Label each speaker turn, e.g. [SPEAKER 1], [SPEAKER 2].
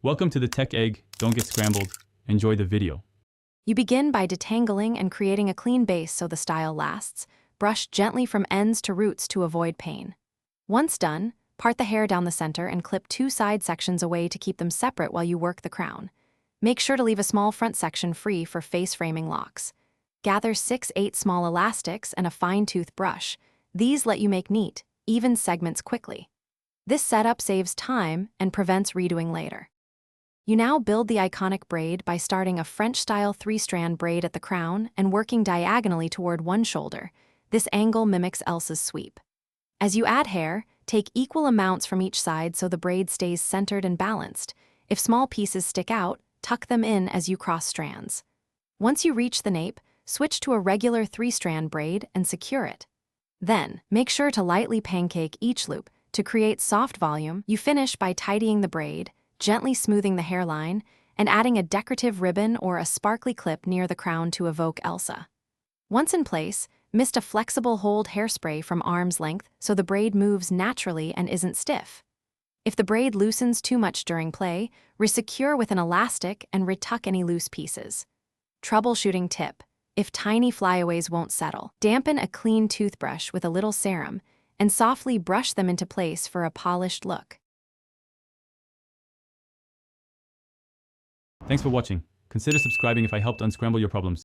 [SPEAKER 1] Welcome to the Tech Egg. Don't get scrambled. Enjoy the video.
[SPEAKER 2] You begin by detangling and creating a clean base so the style lasts. Brush gently from ends to roots to avoid pain. Once done, part the hair down the center and clip two side sections away to keep them separate while you work the crown. Make sure to leave a small front section free for face framing locks. Gather 6-8 small elastics and a fine-tooth brush. These let you make neat, even segments quickly. This setup saves time and prevents redoing later. You now build the iconic braid by starting a French-style 3-strand braid at the crown and working diagonally toward one shoulder. This angle mimics Elsa's sweep. As you add hair, take equal amounts from each side so the braid stays centered and balanced. If small pieces stick out, tuck them in as you cross strands. Once you reach the nape, switch to a regular 3-strand braid and secure it. Then, make sure to lightly pancake each loop. To create soft volume, you finish by tidying the braid, gently smoothing the hairline, and adding a decorative ribbon or a sparkly clip near the crown to evoke Elsa. Once in place, mist a flexible hold hairspray from arm's length so the braid moves naturally and isn't stiff. If the braid loosens too much during play, resecure with an elastic and retuck any loose pieces. Troubleshooting tip: if tiny flyaways won't settle, dampen a clean toothbrush with a little serum and softly brush them into place for a polished look.
[SPEAKER 1] Thanks for watching. Consider subscribing if I helped unscramble your problems.